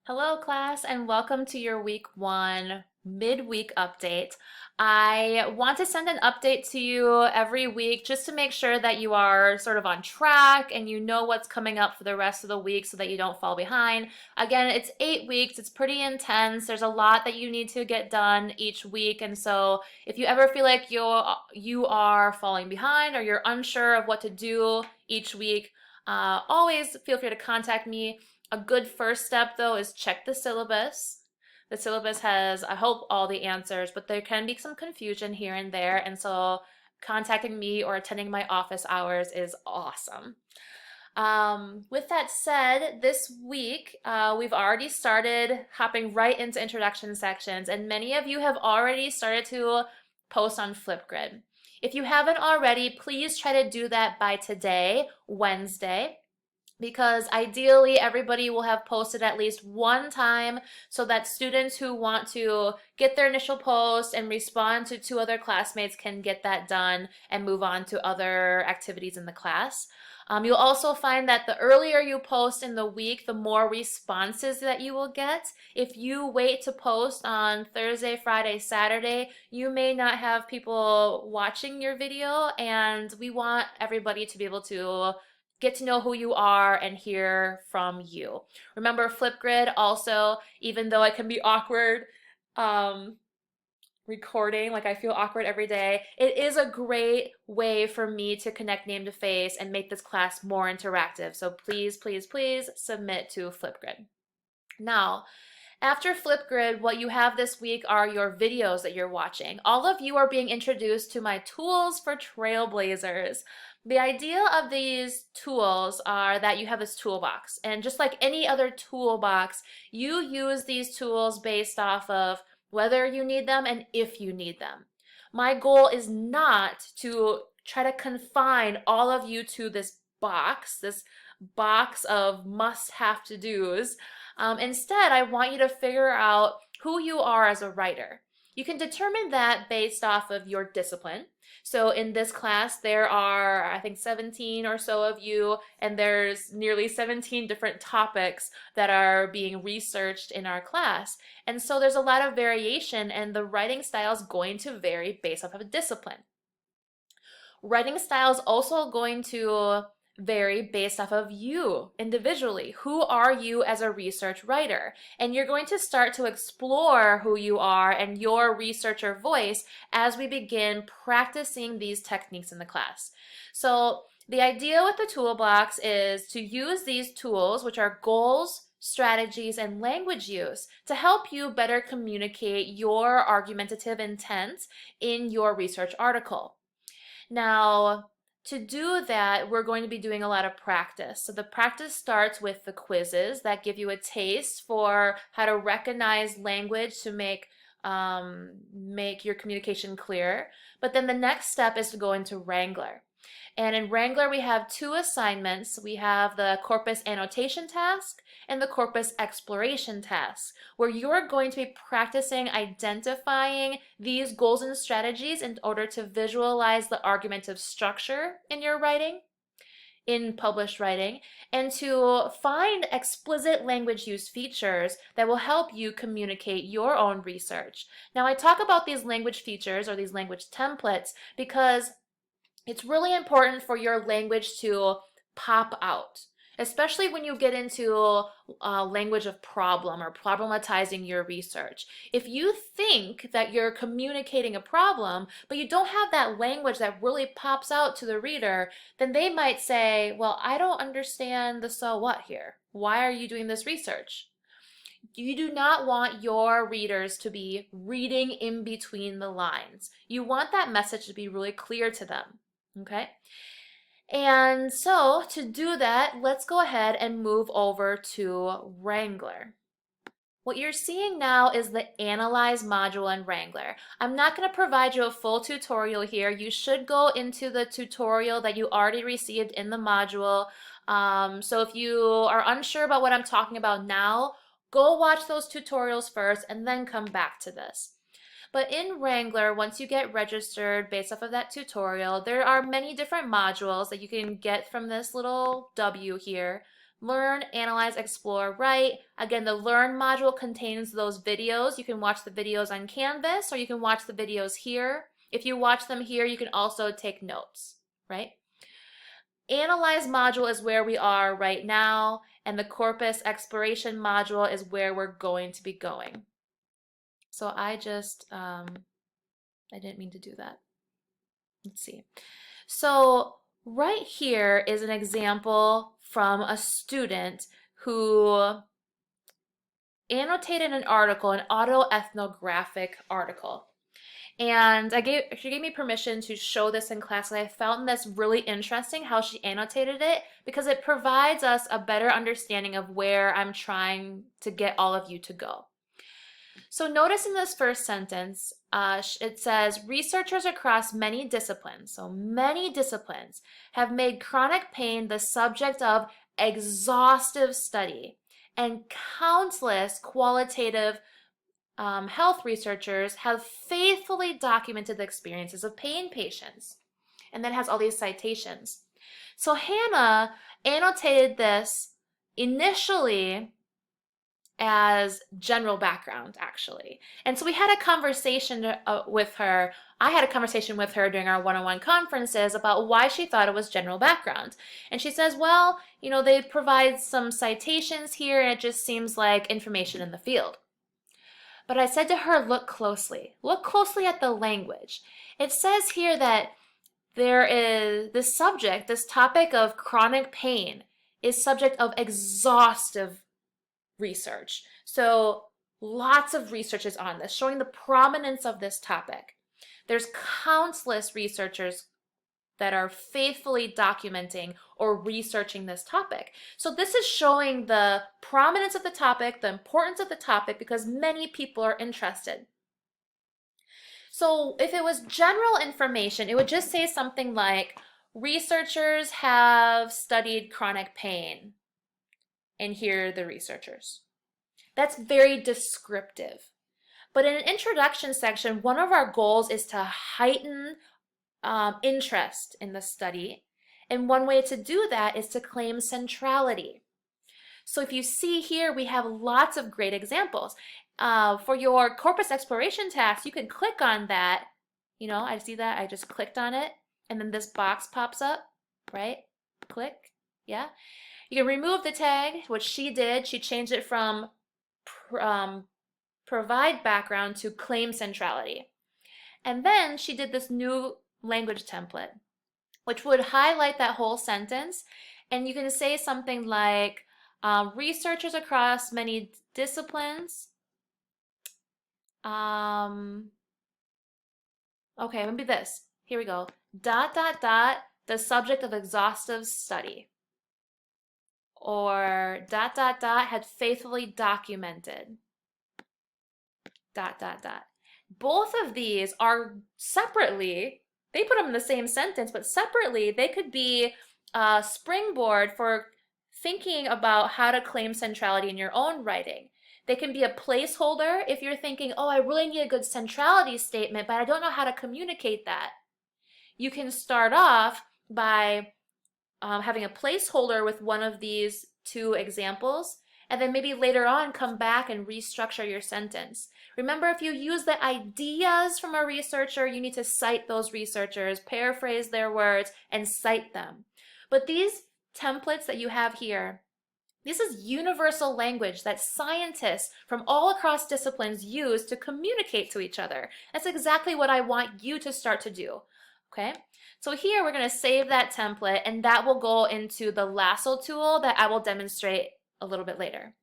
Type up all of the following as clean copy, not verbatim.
Hello, class, and welcome to your week one midweek update. I want to send an update to you every week just to make sure that you are sort of on track and you know what's coming up for the rest of the week so that you don't fall behind. Again, it's 8 weeks, it's pretty intense. There's a lot that you need to get done each week, and so if you ever feel like you are falling behind or you're unsure of what to do each week, always feel free to contact me. A good first step, though, is check the syllabus. The syllabus has, I hope, all the answers, but there can be some confusion here and there, and so contacting me or attending my office hours is awesome. With that said, this week we've already started hopping right into introduction sections, and many of you have already started to post on Flipgrid. If you haven't already, please try to do that by today, Wednesday, because ideally everybody will have posted at least one time so that students who want to get their initial post and respond to two other classmates can get that done and move on to other activities in the class. You'll also find that the earlier you post in the week, the more responses that you will get. If you wait to post on Thursday, Friday, Saturday, you may not have people watching your video, and we want everybody to be able to get to know who you are and hear from you. Remember, Flipgrid also, even though it can be awkward recording, like I feel awkward every day, it is a great way for me to connect name to face and make this class more interactive. So please, please, please submit to Flipgrid. Now, after Flipgrid, what you have this week are your videos that you're watching. All of you are being introduced to my tools for trailblazers. The idea of these tools are that you have this toolbox, and just like any other toolbox, you use these tools based off of whether you need them and if you need them. My goal is not to try to confine all of you to this box of must-have to-dos. Instead, I want you to figure out who you are as a writer. You can determine that based off of your discipline. So in this class, there are, I think, 17 or so of you, and there's nearly 17 different topics that are being researched in our class. And so there's a lot of variation, and the writing style is going to vary based off of a discipline. Writing style is also going to vary based off of you individually. Who are you as a research writer? And you're going to start to explore who you are and your researcher voice as we begin practicing these techniques in the class. So the idea with the toolbox is to use these tools, which are goals, strategies, and language use, to help you better communicate your argumentative intent in your research article. Now, to do that, we're going to be doing a lot of practice. So the practice starts with the quizzes that give you a taste for how to recognize language to make your communication clear. But then the next step is to go into Wrangler. And in Wrangler, we have two assignments. We have the corpus annotation task and the corpus exploration task, where you're going to be practicing identifying these goals and strategies in order to visualize the argumentative structure in your writing, in published writing, and to find explicit language use features that will help you communicate your own research. Now, I talk about these language features or these language templates because it's really important for your language to pop out, especially when you get into language of problem or problematizing your research. If you think that you're communicating a problem, but you don't have that language that really pops out to the reader, then they might say, well, I don't understand the so what here. Why are you doing this research? You do not want your readers to be reading in between the lines. You want that message to be really clear to them. Okay, and so to do that, let's go ahead and move over to Wrangler. What you're seeing now is the Analyze module in Wrangler. I'm not going to provide you a full tutorial here. You should go into the tutorial that you already received in the module. So if you are unsure about what I'm talking about now, go watch those tutorials first and then come back to this. But in Wrangler, once you get registered based off of that tutorial, there are many different modules that you can get from this little W here. Learn, analyze, explore, write. Again, the learn module contains those videos. You can watch the videos on Canvas or you can watch the videos here. If you watch them here, you can also take notes, right? Analyze module is where we are right now, and the corpus exploration module is where we're going to be going. So I didn't mean to do that. Let's see. So right here is an example from a student who annotated an article, an autoethnographic article. And she gave me permission to show this in class, and I found this really interesting how she annotated it because it provides us a better understanding of where I'm trying to get all of you to go. So notice in this first sentence, it says, researchers across many disciplines, so many disciplines, have made chronic pain the subject of exhaustive study, and countless qualitative health researchers have faithfully documented the experiences of pain patients. And then it has all these citations. So Hannah annotated this initially as general background, actually. And so we had a conversation with her. I had a conversation with her during our one-on-one conferences about why she thought it was general background. And she says, well, you know, they provide some citations here and it just seems like information in the field. But I said to her, look closely at the language. It says here that there is this subject, this topic of chronic pain is subject of exhaustive research. So lots of research is on this, showing the prominence of this topic. There's countless researchers that are faithfully documenting or researching this topic. So this is showing the prominence of the topic, the importance of the topic, because many people are interested. So if it was general information, it would just say something like, researchers have studied chronic pain, and here are the researchers. That's very descriptive. But in an introduction section, one of our goals is to heighten interest in the study. And one way to do that is to claim centrality. So if you see here, we have lots of great examples. For your corpus exploration task, you can click on that. You know, I see that, I just clicked on it, and then this box pops up, right? Click, yeah. You can remove the tag, which she did. She changed it from provide background to claim centrality. And then she did this new language template, which would highlight that whole sentence. And you can say something like, researchers across many disciplines. Okay, maybe this. Here we go. ... the subject of exhaustive study. Or ... had faithfully documented. ... Both of these are separately, they put them in the same sentence, but separately they could be a springboard for thinking about how to claim centrality in your own writing. They can be a placeholder if you're thinking, oh, I really need a good centrality statement, but I don't know how to communicate that. You can start off by having a placeholder with one of these two examples, and then maybe later on come back and restructure your sentence. Remember, if you use the ideas from a researcher, you need to cite those researchers, paraphrase their words, and cite them. But these templates that you have here, this is universal language that scientists from all across disciplines use to communicate to each other. That's exactly what I want you to start to do, okay? So here we're going to save that template, and that will go into the lasso tool that I will demonstrate a little bit later.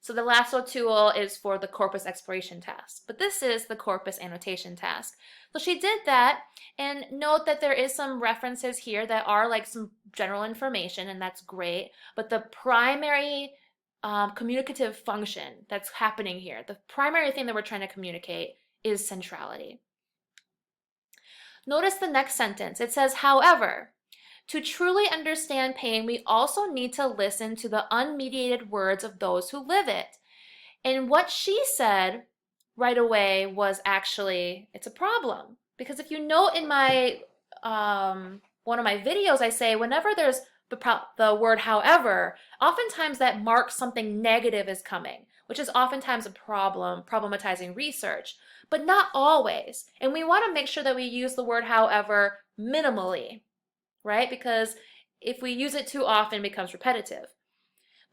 So the lasso tool is for the corpus exploration task, but this is the corpus annotation task. So she did that, and note that there is some references here that are like some general information, and that's great, but the primary communicative function that's happening here, the primary thing that we're trying to communicate is centrality. Notice the next sentence. It says, however, to truly understand pain, we also need to listen to the unmediated words of those who live it. And what she said right away was actually, it's a problem. Because if you note in my one of my videos, I say whenever there's the word however, oftentimes that marks something negative is coming, which is oftentimes a problem, problematizing research, but not always. And we want to make sure that we use the word however minimally, right? Because if we use it too often, it becomes repetitive.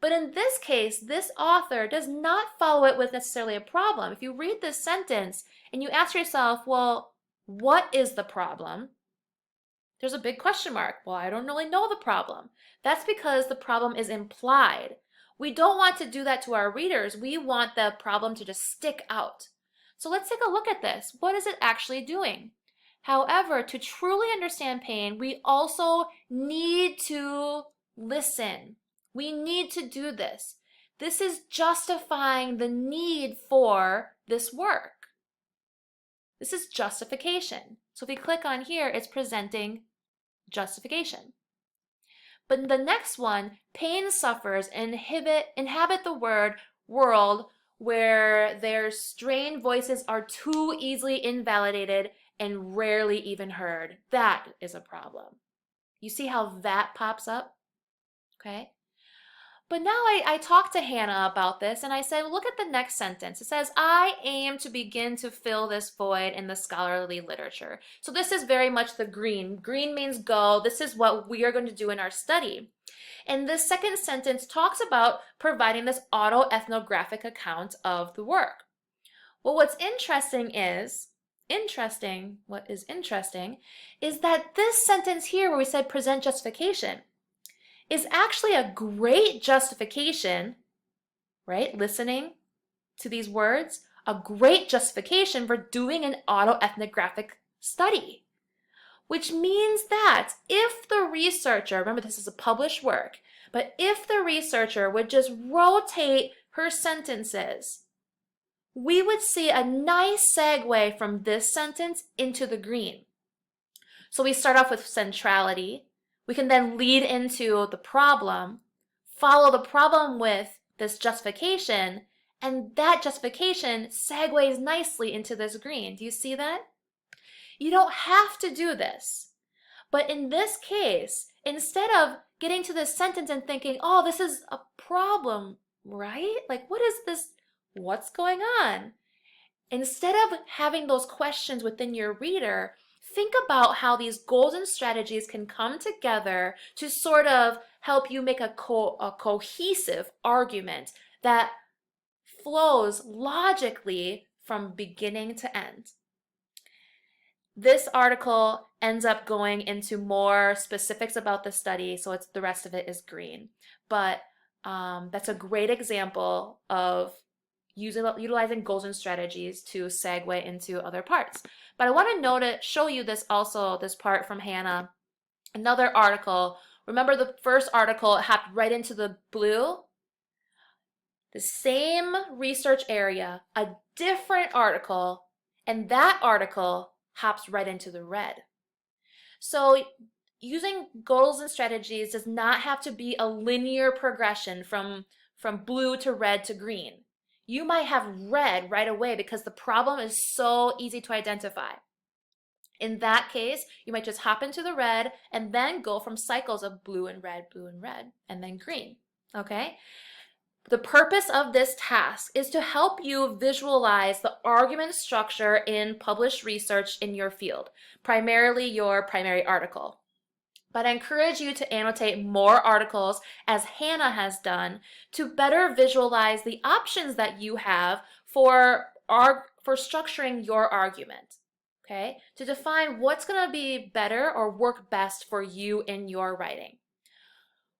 But in this case, this author does not follow it with necessarily a problem. If you read this sentence and you ask yourself, well, what is the problem? There's a big question mark. Well, I don't really know the problem. That's because the problem is implied. We don't want to do that to our readers. We want the problem to just stick out. So let's take a look at this. What is it actually doing? However, to truly understand pain, we also need to listen. We need to do this. This is justifying the need for this work. This is justification. So if we click on here, it's presenting justification. But the next one, pain sufferers inhabit the world where their strained voices are too easily invalidated and rarely even heard. That is a problem. You see how that pops up? Okay. But now I talked to Hannah about this and I said, look at the next sentence. It says, I aim to begin to fill this void in the scholarly literature. So this is very much the green. Green means go. This is what we are going to do in our study. And this second sentence talks about providing this autoethnographic account of the work. Well, what is interesting is that this sentence here where we said present justification is actually a great justification, right? Listening to these words, a great justification for doing an autoethnographic study, which means that if the researcher, remember this is a published work, but if the researcher would just rotate her sentences, we would see a nice segue from this sentence into the green. So we start off with centrality. We can then lead into the problem, follow the problem with this justification, and that justification segues nicely into this green. Do you see that? You don't have to do this. But in this case, instead of getting to this sentence and thinking, oh, this is a problem, right? Like, what is this? What's going on? Instead of having those questions within your reader, think about how these goals and strategies can come together to sort of help you make a cohesive argument that flows logically from beginning to end. This article ends up going into more specifics about the study, so the rest of it is green. But that's a great example of utilizing goals and strategies to segue into other parts. But I want to show you this also, this part from Hannah. Another article. Remember the first article, it hopped right into the blue? The same research area, a different article, and that article hops right into the red. So using goals and strategies does not have to be a linear progression from blue to red to green. You might have red right away because the problem is so easy to identify. In that case, you might just hop into the red and then go from cycles of blue and red, and then green, okay? The purpose of this task is to help you visualize the argument structure in published research in your field, primarily your primary article. But I encourage you to annotate more articles, as Hannah has done, to better visualize the options that you have for structuring your argument, okay? To define what's going to be better or work best for you in your writing.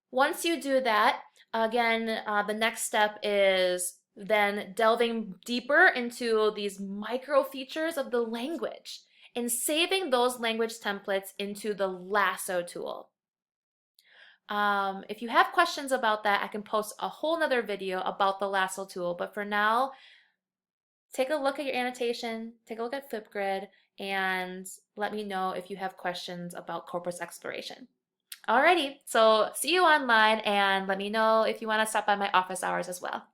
Once you do that, again, the next step is then delving deeper into these micro features of the language and saving those language templates into the lasso tool. If you have questions about that, I can post a whole nother video about the lasso tool, but for now, take a look at your annotation, take a look at Flipgrid, and let me know if you have questions about corpus exploration. Alrighty, so see you online and let me know if you want to stop by my office hours as well.